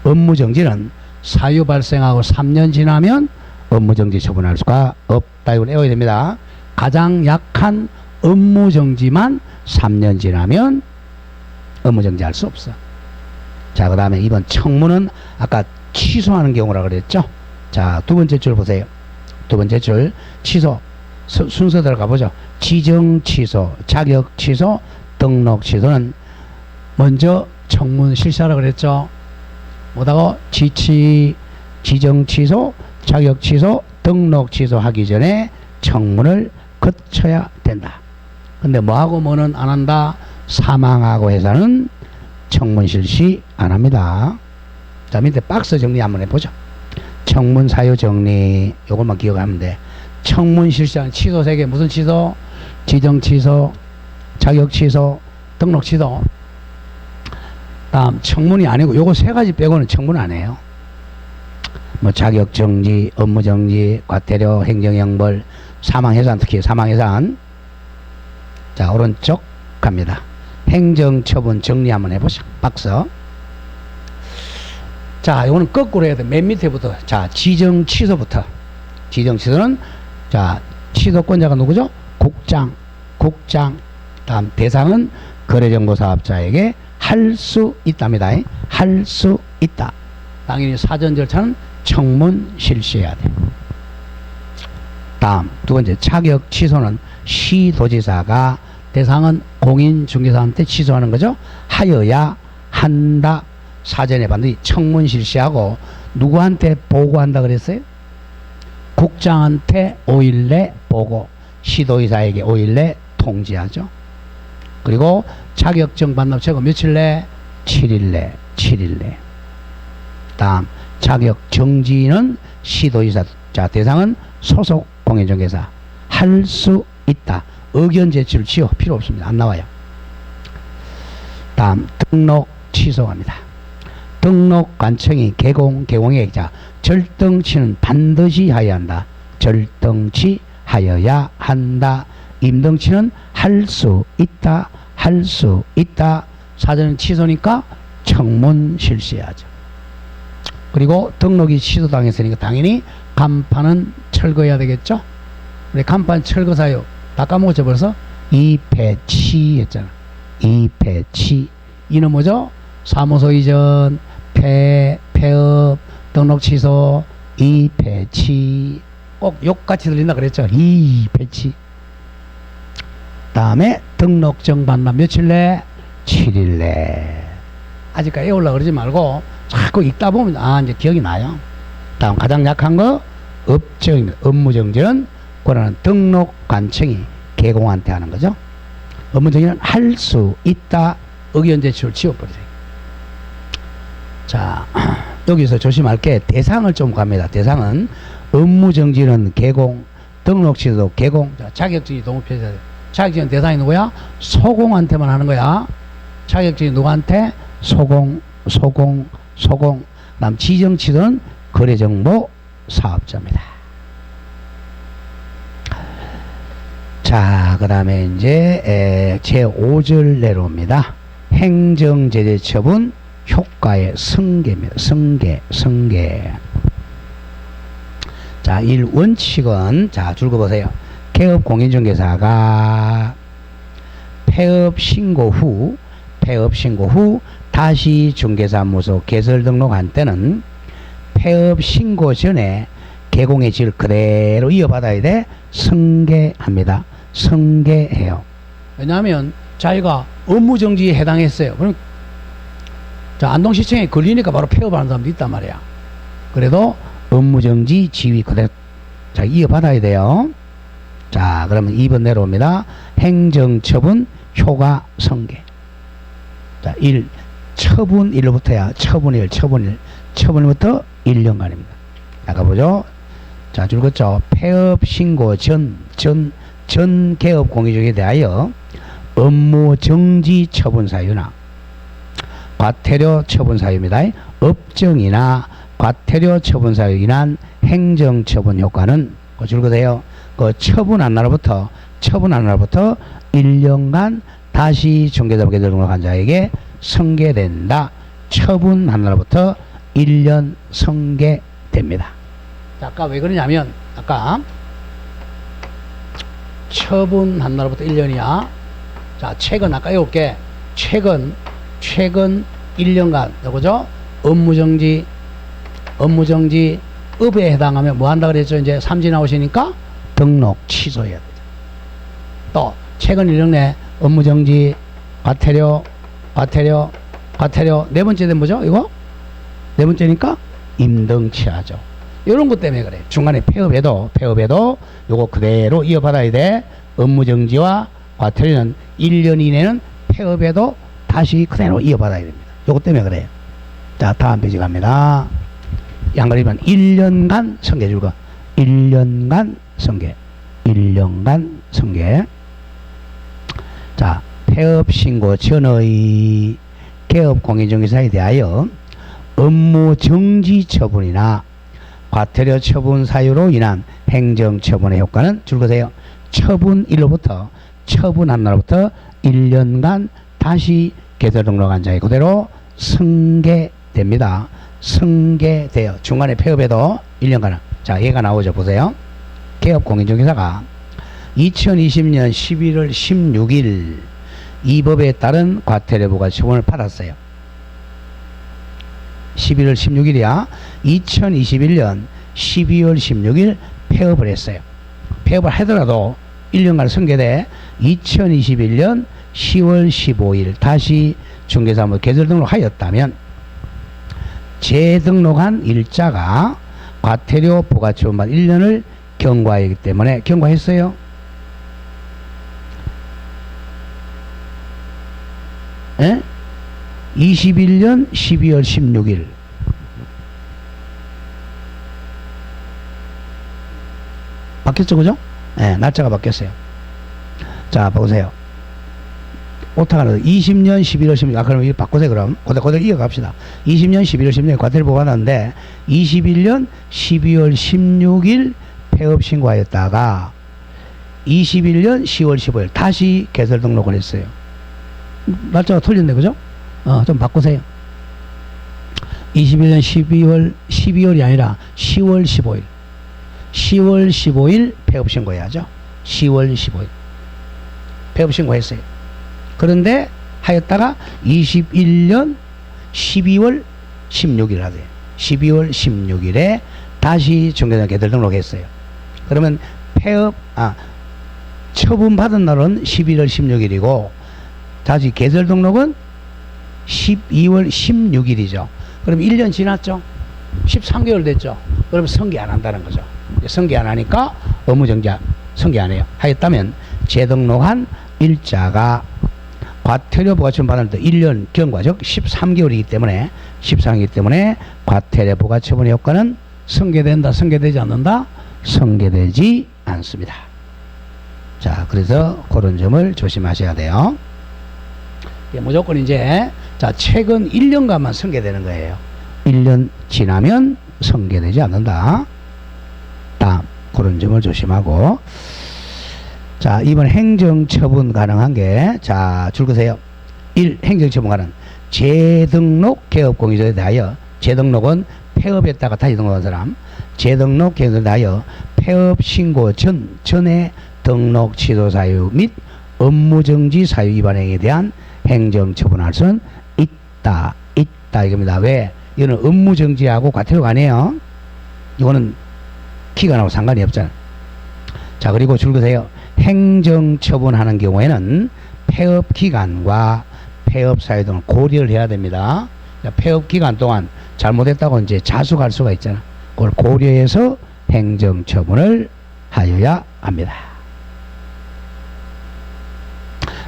업무정지는 사유 발생하고 3년 지나면 업무정지 처분할 수가 없다. 이걸 외워야 됩니다. 가장 약한 업무정지만 3년 지나면 업무정지할 수 없어. 자, 그 다음에 이번 청문은 아까 취소하는 경우라 그랬죠. 자, 두 번째 줄 보세요. 두 번째 줄 취소 순서 들어가 보죠. 지정 취소, 자격 취소, 등록 취소는 먼저 청문 실시하라 그랬죠. 뭐다고? 지정 취소, 자격 취소, 등록 취소하기 전에 청문을 거쳐야 된다. 근데 뭐하고 뭐는 안 한다? 사망하고 해서는 청문 실시 안 합니다. 자, 밑에 박스 정리 한번 해보죠. 청문 사유 정리 요것만 기억하면 돼. 청문 실시한 취소 3개 무슨 취소? 지정 취소, 자격 취소, 등록 취소. 다음 청문이 아니고 요거 3가지 빼고는 청문 안 해요. 뭐 자격 정지, 업무 정지, 과태료, 행정형벌, 사망해산, 특히 사망해산. 자, 오른쪽 갑니다. 행정처분 정리 한번 해보죠. 박스. 자, 이거는 거꾸로 해야 돼. 맨 밑에부터. 자, 지정 취소부터. 지정 취소는 자, 취소권자가 누구죠? 국장. 다음 대상은 거래정보사업자에게 할 수 있답니다. 할 수 있다. 당연히 사전 절차는 청문 실시해야 돼. 다음 두 번째 자격 취소는 시도지사가 대상은 공인중개사한테 취소하는 거죠. 하여야 한다. 사전에 반드시 청문 실시하고 누구한테 보고한다 그랬어요? 국장한테 5일 내 보고, 시도의사에게 5일 내 통지하죠. 그리고 자격증 반납 최고 며칠 내? 7일 내. 다음 자격 정지는 시도의사, 자 대상은 소속 공인중개사. 할 수 있다. 의견 제출 지워 필요 없습니다. 안 나와요. 다음 등록 취소합니다. 등록 관청이 개공의 자 절등치는 반드시 하여야 한다. 절등치 하여야 한다. 임등치는 할 수 있다. 할 수 있다. 사전은 취소니까 청문 실시하죠. 그리고 등록이 취소당했으니까 당연히 간판은 철거해야 되겠죠. 우리 간판 철거 사유 다 까먹었죠 벌써? 이폐치 했잖아. 이폐치. 이는 뭐죠? 사무소 이전, 폐업, 등록 취소, 이폐치. 꼭 욕같이 들린다 그랬죠? 이폐치. 다음에 등록증 반납 며칠 내? 7일 내. 아직까지 외우려고 그러지 말고 자꾸 읽다 보면 아 이제 기억이 나요. 다음 가장 약한 거 업정입니다. 업무정지는 권한은 등록관청이 개공한테 하는 거죠. 업무정지는 할 수 있다. 의견 제출 지워버리세요. 자, 여기서 조심할 게 대상을 좀 갑니다. 대상은 업무정지는 개공, 등록취소도 개공. 자, 자격증이 동업해야 돼. 자격증 대상이 누구야? 소공한테만 하는 거야. 자격증이 누구한테? 소공. 다음 지정취소는 거래정보 사업자입니다. 자, 그 다음에 이제 제5절 내려옵니다. 행정제재 처분 효과의 승계입니다. 승계. 자, 1원칙은 자, 줄 거 보세요. 개업 공인중개사가 폐업 신고 후 다시 중개사무소 개설 등록한 때는 폐업 신고 전에 개공의 질 그대로 이어받아야 돼. 승계합니다. 승계해요. 왜냐하면 자기가 업무정지에 해당했어요. 그럼 자, 안동시청에 걸리니까 바로 폐업하는 사람도 있단 말이야. 그래도 업무정지 지위 그대로 자, 이어받아야 돼요. 자, 그러면 2번 내려옵니다. 행정처분 효과 승계. 자, 1. 처분 1로부터야. 처분일부터 1년간입니다. 아까 보죠. 자, 줄 긋죠. 폐업 신고 전 개업 공인중개사에 대하여 업무 정지 처분 사유나 과태료 처분 사유입니다. 업정이나 과태료 처분 사유 인한 행정 처분 효과는 줄 거세요. 그 처분한 날로부터 처분한 날부터 1년간 다시 중개사무 계좌 등록한 자에게 승계된다. 처분한 날부터 1년 승계됩니다. 자, 아까 왜 그러냐면 아까 처분한 날부터 1년이야. 자, 최근 아까 해볼게. 최근 1년간 요거죠. 업무정지 업에 해당하면 뭐 한다 그랬죠? 이제 삼지 나오시니까 등록 취소해야 되죠. 또 최근 1년 내 업무정지 과태료 네 번째는 뭐죠? 이거 네 번째니까 임등치하죠. 이런 것 때문에 그래. 중간에 폐업에도 요거 그대로 이어받아야 돼. 업무정지와 과태료는 1년 이내는 폐업에도 다시 그대로 이어받아야 됩니다. 요거 때문에 그래요. 자, 다음 페이지 갑니다. 양거리면 1년간 승계 줄 거. 1년간 승계. 자, 폐업 신고 전의 개업 공인중개사에 대하여 업무 정지 처분이나 과태료 처분 사유로 인한 행정 처분의 효과는 줄거세요. 처분일로부터 처분한 날부터 1년간 다시 계좌 등록한 자의 그대로 승계됩니다. 승계돼요. 중간에 폐업에도 1년간. 자, 얘가 나오죠. 보세요. 개업 공인중개사가 2020년 11월 16일 이 법에 따른 과태료 부과 처분을 받았어요. 11월 16일이야. 2021년 12월 16일 폐업을 했어요. 폐업을 하더라도 1년간 승계돼 2021년 10월 15일 다시 중개사무 계좌 등록하였다면 재등록한 일자가 과태료 부과처분받 1년을 경과하기 때문에 경과했어요. 예? 21년 12월 16일 바뀌었죠, 그죠? 예, 날짜가 바뀌었어요. 자, 보세요. 오타가 20년 11월 16일. 그럼 이거 바꾸세요. 그럼 그대로 이어갑시다. 20년 11월 16일 과태료 부과받았는데 21년 12월 16일 폐업 신고하였다가 21년 10월 15일 다시 개설 등록을 했어요. 날짜가 틀린데, 그죠? 좀 바꾸세요. 21년 12월이 아니라 10월 15일. 10월 15일 폐업 신고해야죠. 10월 15일. 폐업 신고했어요. 그런데 하였다가 21년 12월 16일 하세요. 12월 16일에 다시 중개사 계좌 등록했어요. 그러면 처분받은 날은 11월 16일이고 다시 계절 등록은 12월 16일이죠. 그럼 1년 지났죠? 13개월 됐죠? 그럼 승계 안 한다는 거죠. 승계 안 하니까 업무정지 승계 안 해요. 하였다면 재등록한 일자가 과태료 부과처분 받을 때 1년 경과 즉 13개월이기 때문에 과태료 부과처분의 효과는 승계된다, 승계되지 않는다? 승계되지 않습니다. 자, 그래서 그런 점을 조심하셔야 돼요. 무조건 이제 자, 최근 1년간만 승계되는 거예요. 1년 지나면 승계되지 않는다. 다음 그런 점을 조심하고, 자, 이번 행정처분 가능한 게, 자, 줄거세요. 1. 행정처분 가능. 재등록 개업공인중개사에 대하여, 재등록은 폐업했다가 다시 등록한 사람, 재등록 개업에 대하여 폐업 신고 전에 등록 취소 사유 및 업무정지 사유 위반 행위에 대한 행정처분할 수는 있다 이겁니다. 왜? 이거는 업무정지하고 과태료가 아니에요. 이거는 기간하고 상관이 없잖아요. 자, 그리고 줄거세요. 행정처분하는 경우에는 폐업 기간과 폐업 사유 등을 고려를 해야 됩니다. 폐업 기간 동안 잘못했다고 이제 자숙할 수가 있잖아. 그걸 고려해서 행정처분을 하여야 합니다.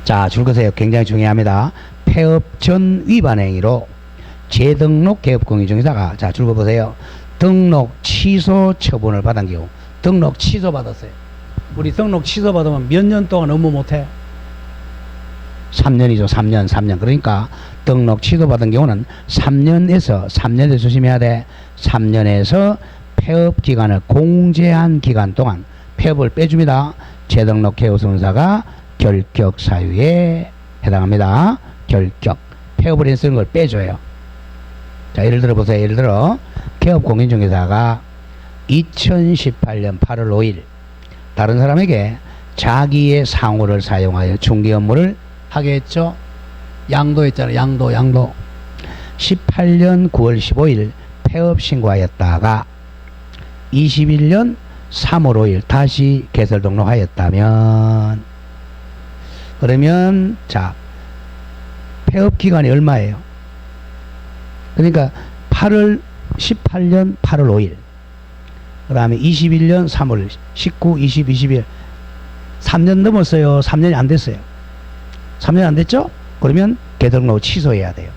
자, 줄거세요. 굉장히 중요합니다. 폐업 전 위반 행위로 재등록 개업공인중개사가, 자, 줄거보세요. 등록 취소 처분을 받은 경우, 등록 취소 받았어요. 우리 등록 취소 받으면 몇 년 동안 업무 못해? 3년이죠. 3년. 그러니까 등록 취소 받은 경우는 3년에서 조심해야 돼. 3년에서 폐업 기간을 공제한 기간 동안 폐업을 빼줍니다. 재등록 개업선사가 결격 사유에 해당합니다. 결격. 폐업을 해 쓰는 걸 빼줘요. 자, 예를 들어 보세요. 예를 들어 개업공인중개사가 2018년 8월 5일 다른 사람에게 자기의 상호를 사용하여 중개 업무를 하게 했죠. 양도했잖아요. 양도. 18년 9월 15일 폐업 신고하였다가 21년 3월 5일 다시 개설 등록하였다면, 그러면 자, 폐업 기간이 얼마예요? 그러니까 18년 8월 5일, 그 다음에 21년 3월 19, 20, 21 3년 넘었어요? 3년이 안 됐어요? 3년이 안 됐죠? 그러면 개설등록 취소해야 돼요.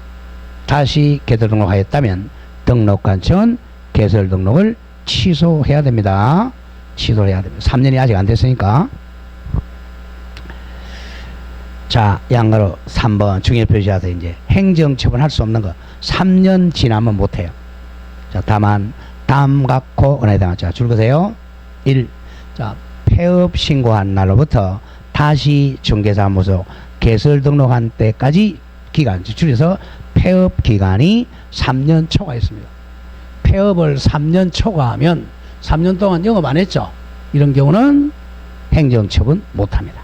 다시 개설 등록하였다면 등록관청은 개설 등록을 취소해야 됩니다. 취소를 해야 됩니다. 3년이 아직 안 됐으니까. 자, 양가로 3번 중요 표시하세요. 이제 행정처분할 수 없는 거 3년 지나면 못해요. 자, 다만 담각호 은하에 해당하죠. 자, 줄 거세요. 1. 자, 폐업 신고한 날로부터 다시 중개사무소 개설 등록한 때까지 기간, 줄여서 폐업 기간이 3년 초과했습니다. 폐업을 3년 초과하면 3년 동안 영업 안 했죠. 이런 경우는 행정처분 못합니다.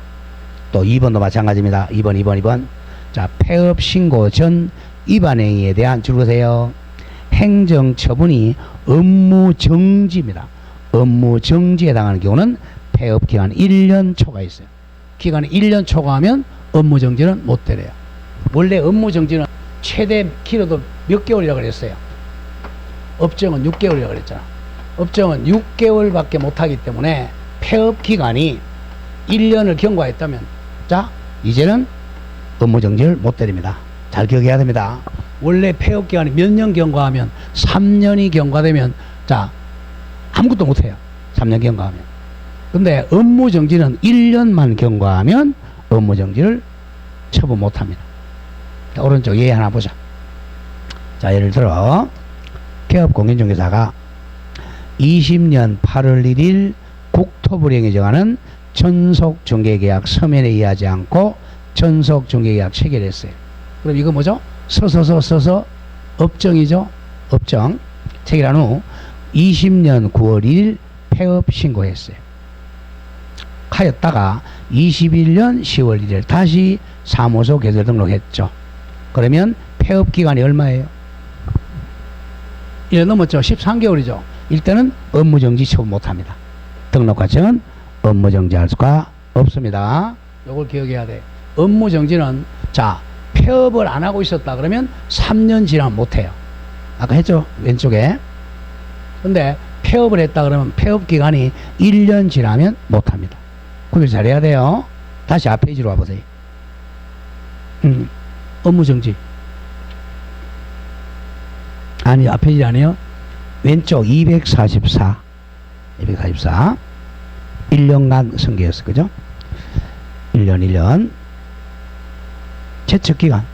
또 2번도 마찬가지입니다. 2번. 자, 폐업 신고 전 위반 행위에 대한 줄거세요. 행정처분이 업무정지입니다. 업무정지에 해당하는 경우는 폐업 기간 1년 초과했어요. 기간이 1년 초과하면 업무정지는 못 되래요. 원래 업무정지는 최대 길어도 몇 개월이라고 그랬어요. 업정은 6개월이라고 그랬잖아. 업정은 6개월밖에 못하기 때문에 폐업 기간이 1년을 경과했다면, 자, 이제는 업무정지를 못 때립니다. 잘 기억해야 됩니다. 원래 폐업 기간이 몇 년 경과하면 3년이 경과되면, 자, 아무것도 못해요. 3년 경과하면. 근데 업무정지는 1년만 경과하면 업무정지를 처분 못합니다. 자, 오른쪽 예의 하나 보자. 자, 예를 들어 개업공인중개사가 20년 8월 1일 국토부령이 정하는 전속중개계약 서면에 의하지 않고 전속중개계약 체결했어요. 그럼 이거 뭐죠? 서서 업정이죠. 업정 체결한 후 20년 9월 1일 폐업 신고했어요. 하였다가 21년 10월 1일 다시 사무소 개설 등록했죠. 그러면 폐업 기간이 얼마예요? 1년 넘었죠. 13개월이죠. 이때는 업무정지 처분 못합니다. 등록과청은 업무정지할 수가 없습니다. 이걸 기억해야 돼. 업무정지는, 자, 폐업을 안 하고 있었다 그러면 3년 지나면 못해요. 아까 했죠. 왼쪽에. 근데 폐업을 했다 그러면 폐업 기간이 1년 지나면 못합니다. 구별 잘해야 돼요. 다시 앞 페이지로 와보세요. 업무정지. 아니, 앞 페이지 아니에요. 왼쪽 244. 1년간 승계였어. 그죠? 1년. 채척기간.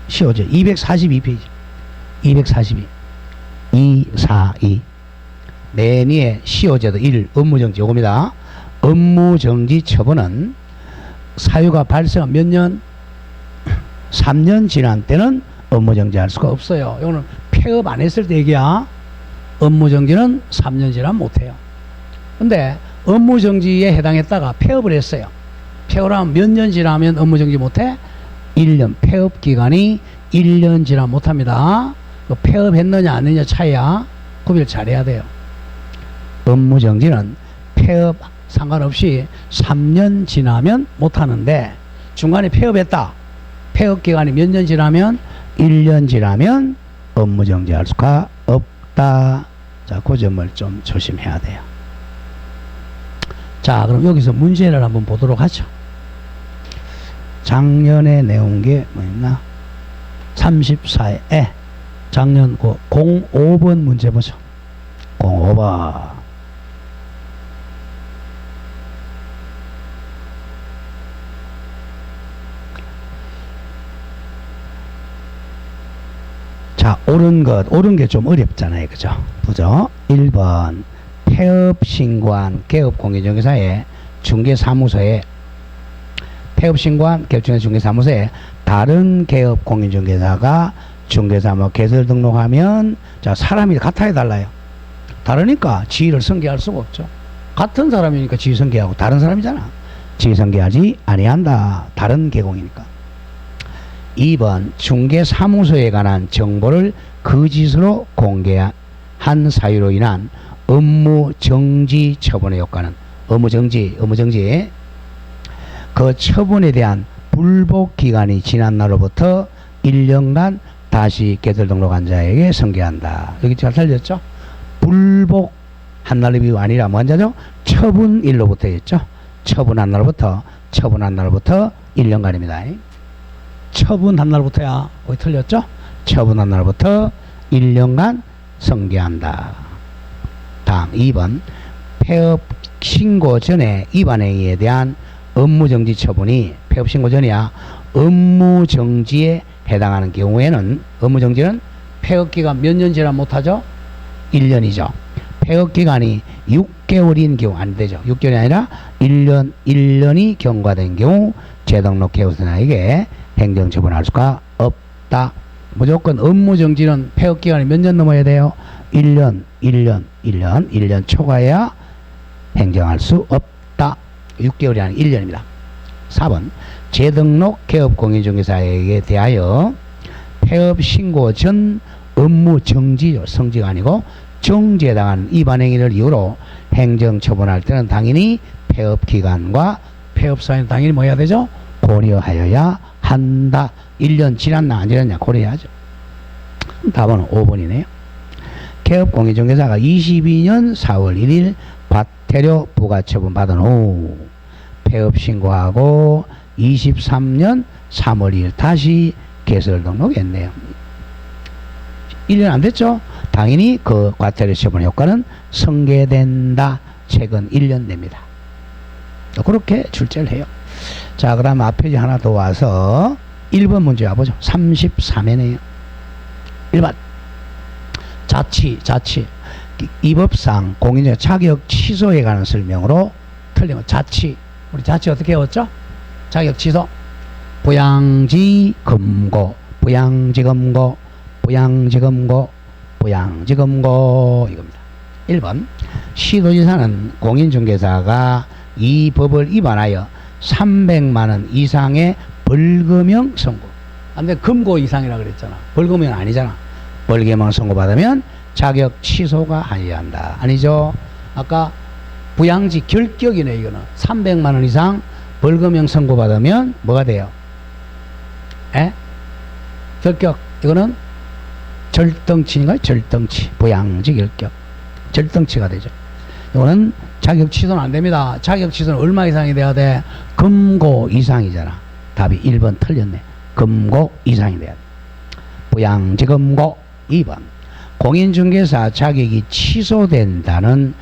쉬워져. 242페이지. 242. 242. 내니에 시효제도 1. 업무정지. 요겁니다. 업무정지 처분은 사유가 발생한 몇 년? 3년 지난 때는 업무정지할 수가 없어요. 이거는 폐업 안 했을 때 얘기야. 업무정지는 3년 지나면 못해요. 근데 업무정지에 해당했다가 폐업을 했어요. 폐업을 하면 몇 년 지나면 업무정지 못해? 1년. 폐업 기간이 1년 지나면 못합니다. 폐업했느냐 안 했느냐 차이야. 구별 잘해야 돼요. 업무정지는 폐업 상관없이 3년 지나면 못하는데, 중간에 폐업했다. 폐업 기간이 몇 년 지나면? 1년 지나면 업무정지할 수가 없다. 자, 그 점을 좀 조심해야 돼요. 자, 그럼 여기서 문제를 한번 보도록 하죠. 작년에 내온 게 뭐 있나? 34에 작년 05번 문제 보죠. 05번. 자, 옳은 게 좀 어렵잖아요. 그죠? 보죠. 1번. 폐업 신고한 개업공인중개사의 중개사무소에 폐업신고한 개업중개사 중개사무소에 다른 개업 공인중개사가 중개사무 개설 등록하면 자 사람이 같아야 달라요. 다르니까 지위를 승계할 수가 없죠. 같은 사람이니까 지위 승계하고 다른 사람이잖아. 지위 승계하지 아니한다. 다른 개공이니까. 2번 중개사무소에 관한 정보를 거짓으로 공개한 사유로 인한 업무 정지 처분의 효과는 업무 정지 그 처분에 대한 불복 기간이 지난 날로부터 1년간 다시 개설 등록한 자에게 승계한다. 여기 잘 살렸죠? 불복 한 날이 아니라 뭐 한자죠? 처분일로부터 했죠? 처분한 날부터 1년간입니다. 처분한 날부터야. 거기 틀렸죠? 처분한 날부터 1년간 승계한다. 다음 2번 폐업 신고 전에 위반행위에 대한 업무정지 처분이 폐업 신고 전이야 업무정지에 해당하는 경우에는 업무정지는 폐업기간 몇 년 지나 못하죠? 1년이죠. 폐업기간이 6개월인 경우 안 되죠. 6개월이 아니라 1년이 경과된 경우 재등록 개업사에게 행정처분할 수가 없다. 무조건 업무정지는 폐업기간이 몇 년 넘어야 돼요? 1년 초과해야 행정할 수 없다. 6개월이 아닌 1년입니다. 4번 재등록 개업공인중개사에게 대하여 폐업 신고 전 업무 정지죠. 성지가 아니고 정지에 해당하는 위반행위를 이유로 행정처분할 때는 당연히 폐업기간과 폐업사유는 당연히 뭐 해야 되죠? 고려하여야 한다. 1년 지났나 안 지났냐 고려해야죠. 답은 5번이네요. 개업공인중개사가 22년 4월 1일 과태료 부과처분 받은 후 폐업 신고하고 23년 3월 2일 다시 개설 등록했네요. 1년 안 됐죠? 당연히 그 과태료 처분 효과는 승계된다. 최근 1년 됩니다. 그렇게 출제를 해요. 자, 그 다음 앞에 하나 더 와서 1번 문제 와보죠. 33회네요. 1번 자치 이 법상 공인중개사 자격 취소에 관한 설명으로 틀린 거. 자치 우리 자치 어떻게 외웠죠? 자격 취소 부양지검고 이겁니다. 1번 시도지사는 공인중개사가 이 법을 위반하여 300만원 이상의 벌금형 선고. 근데 금고 이상이라 그랬잖아. 벌금형은 아니잖아. 벌금형 선고받으면 자격 취소가 아니어야 한다. 아니죠? 아까 부양지 결격이네. 이거는 300만원 이상 벌금형 선고받으면 뭐가 돼요? 결격. 이거는 절등치인가요? 절등치. 부양지 결격. 절등치가 되죠. 이거는 자격 취소는 안 됩니다. 자격 취소는 얼마 이상이 돼야 돼? 금고 이상이잖아. 답이 1번 틀렸네. 금고 이상이 돼야 돼. 부양지 금고. 2번 공인중개사 자격이 취소됐어요.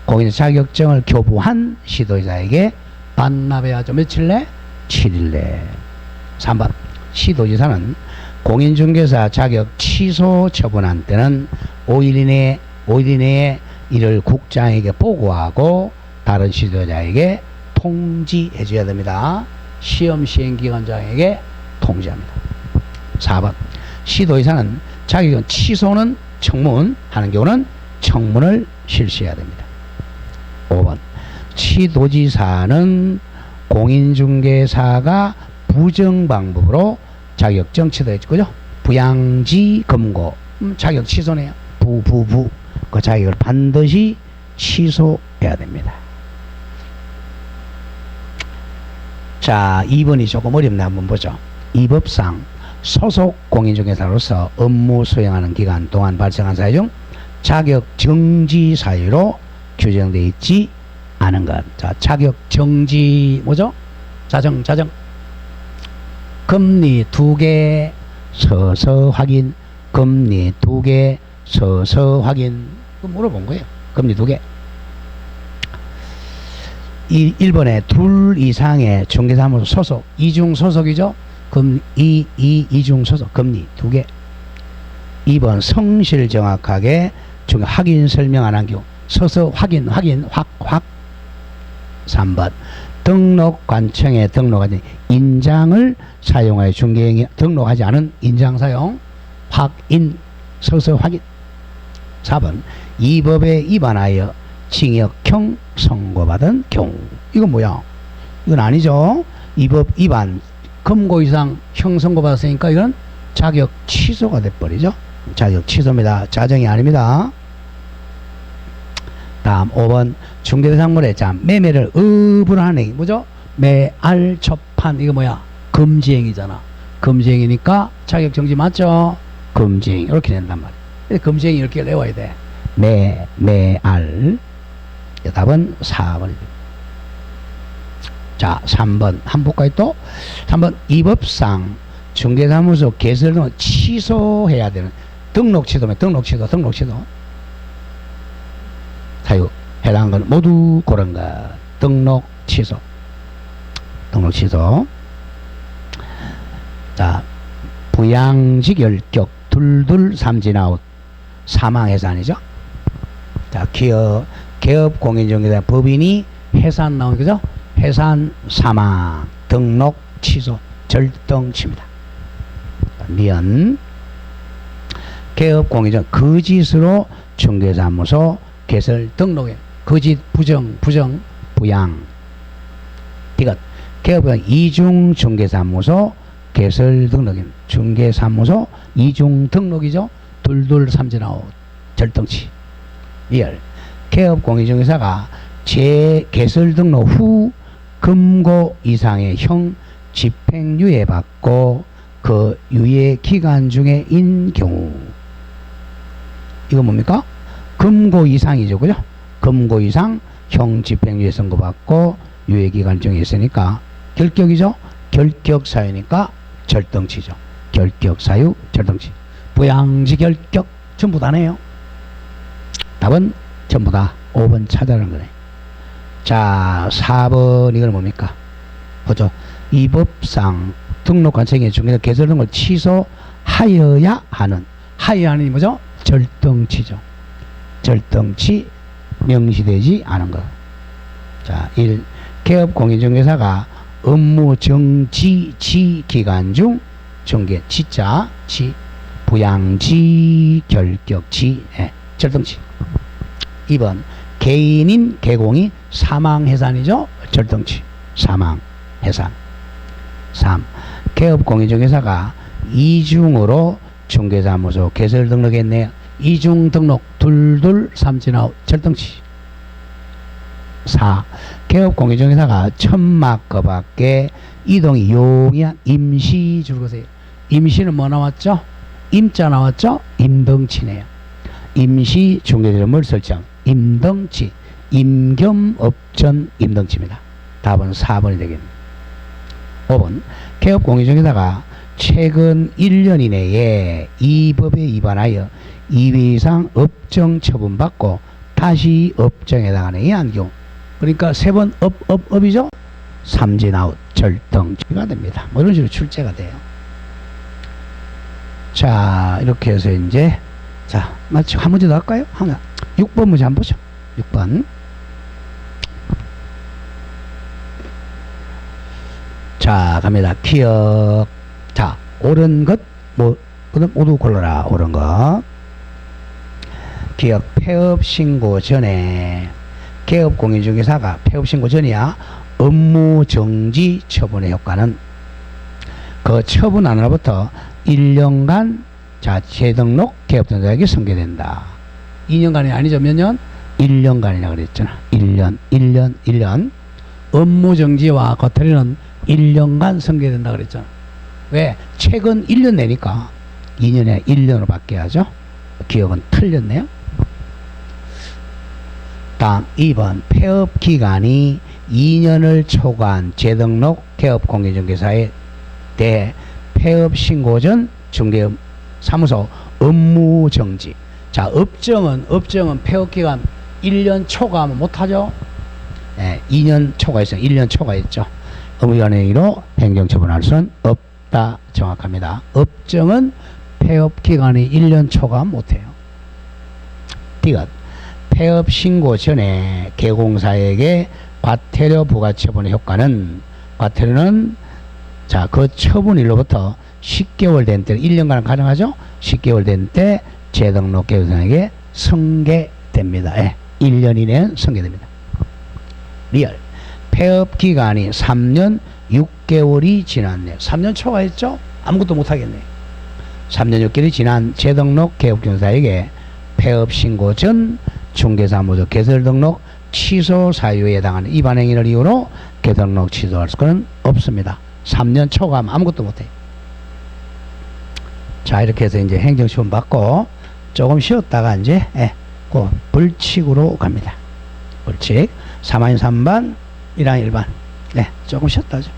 공인중개사 자격증을 교부한 시도지사에게 반납해야죠. 며칠 내? 7일 내. 3번 시도지사는 공인중개사 자격 취소 처분한 때는 5일 이내에 이를 국장에게 보고하고 다른 시도자에게 통지해 줘야 됩니다. 시험 시행기관장에게 통지합니다. 4번 시도지사는 자격증 취소는 청문하는 경우는 청문을 실시해야 됩니다. 5번 시도지사는 공인중개사가 부정방법으로 자격증 취소했죠. 그죠? 부양지 금고 자격 취소네요. 그 자격을 반드시 취소해야 됩니다. 자, 2번이 조금 어렵네. 한번 보죠. 이 법상 소속 공인중개사로서 업무 수행하는 기간 동안 발생한 사유 중 자격 정지 사유로 규정되어 있지 않은 것. 자, 자격 정지 뭐죠? 자정 금리 2개 서서 확인. 금리 2개 서서 확인. 물어본 거예요. 금리 2개. 1번에 둘 이상의 중개사무소 소속, 이중 소속이죠. 이중 소속, 금리 2개. 2번 성실 정확하게 확인 설명 안 한 경우 서서 확인 확 3번 등록관청에 등록하지 인장을 사용하여 중개행위 등록하지 않은 인장 사용 확인 서서 확인. 4번 이 법에 위반하여 징역형 선고받은 경우. 이건 뭐야? 이건 아니죠. 이 법 위반 금고 이상 형 선고받았으니까 이건 자격 취소가 돼버리죠. 자격 취소입니다. 자정이 아닙니다. 다음 5번 중개대상물에 자 매매를 업으로 하는 행위 뭐죠? 매알 접한 이거 뭐야? 금지행위잖아. 금지행위니까 자격 정지 맞죠? 금지행위 이렇게 된단 말이야. 금지행위 이렇게 내와야 돼. 매알. 답은 4번이죠. 자 3번 한 볼까요 또? 3번 이 법상 중개사무소 개설 등을 취소해야 되는 등록 취소면 등록 취소 사유 해당한 건 모두 그런 것. 등록 취소. 자 부양직 열격 둘둘 삼진아웃 사망해산이죠. 자 개업 공인중개사 법인이 해산 나오는 거죠. 해산 사망 등록 취소 절등치입니다. 미연 개업 공인중 거짓으로 중개사무소 개설 등록에 거짓 부정 부양. 이것 개업은 이중 중개사무소 개설 등록인 중개사무소 이중 등록이죠. 둘둘 삼진아웃 절등치. 리얼 개업 공인중개사가 재개설 등록 후 금고 이상의 형 집행유예 받고 그 유예 기간 중에인 경우. 이거 뭡니까? 금고 이상이죠, 그죠? 금고 이상 형 집행유예 선고받고 유예 기간 중에 있으니까 결격이죠. 결격 사유니까 절등치죠. 결격 사유 절등치. 부양지 결격 전부 다네요. 답은 전부 다 5번 찾아라는 거네. 자 4번 이건 뭡니까? 보죠. 이 법상 등록관청의 중개사 개설 등을 취소하여야 하는 뭐죠? 절등치죠. 절등치 명시되지 않은 것. 자 1. 개업 공인중개사가 업무 정지 기간 중 중개 지자 지 부양지 결격지 절등치. 2번 개인인 개공이 사망해산이죠. 절등치 사망해산. 3. 개업 공인중개사가 이중으로 중개사무소 개설 등록했네요. 이중 등록 둘둘 삼진아웃 절등치. 4. 개업 공인중개사가 천막 그 밖에 이동이 용이한 임시 줄거세요. 임시는 뭐 나왔죠? 임자 나왔죠? 임등치네요. 임시 중개점을 설정 임등치 임겸업전 임등치입니다. 답은 4번이 되겠습니다. 5번 개업 공인중개사가 최근 1년 이내에 이 법에 위반하여 2회 이상 업정 처분받고 다시 업정에 나가는 이한 경우. 그러니까 3번 업이죠. 삼진아웃 절등치가 됩니다. 뭐 이런 식으로 출제가 돼요. 자 이렇게 해서 이제 자 마치 한 문제 더 할까요? 6번 문제 한번 보죠. 6번 자 갑니다. 기억. 자 옳은 것 모두 골라라. 옳은 것. 기억 폐업 신고 전에 개업 공인중개사가 폐업 신고 전이야 업무 정지 처분의 효과는 그 처분 하나로부터 1년간 자 재등록 개업등록자에게 선고된다. 2년간이 아니죠. 몇 년? 1년간이라고 그랬잖아. 1년 업무 정지와 과태료는 1년간 선고된다 그랬잖아. 왜? 최근 1년 내니까 2년에 1년으로 바뀌어야죠. 기억은 틀렸네요. 다음 2번 폐업 기간이 2년을 초과한 재등록 개업 공인중개사에 대해 폐업 신고 전 중개사무소 업무 정지. 자 업정은 폐업 기간 1년 초과하면 못하죠. 2년 초과했어요. 1년 초과했죠. 업무위원회로 행정처분할 수는 없다. 정확합니다. 업정은 폐업 기간이 1년 초과하면 못해요. 디귿 폐업 신고 전에 개공사에게 과태료 부과처분의 효과는, 과태료는 자, 그 처분일로부터 10개월 된 때, 1년간 가능하죠? 10개월 된 때 재등록 계획상에게 승계됩니다. 예, 1년 이내는 승계됩니다. 리얼. 폐업 기간이 3년 6개월이 지났네. 3년 초과했죠? 아무것도 못하겠네. 3년 6개월이 지난 재등록 개업경사에게 폐업 신고 전 중개사무소 개설 등록 취소 사유에 해당하는 위반 행위를 이유로 개등록 취소할 수는 없습니다. 3년 초과하면 아무것도 못해. 자, 이렇게 해서 이제 행정시험 받고 조금 쉬었다가 이제 그 벌칙으로 갑니다. 벌칙 3반 3반 1항 1반. 조금 쉬었다죠.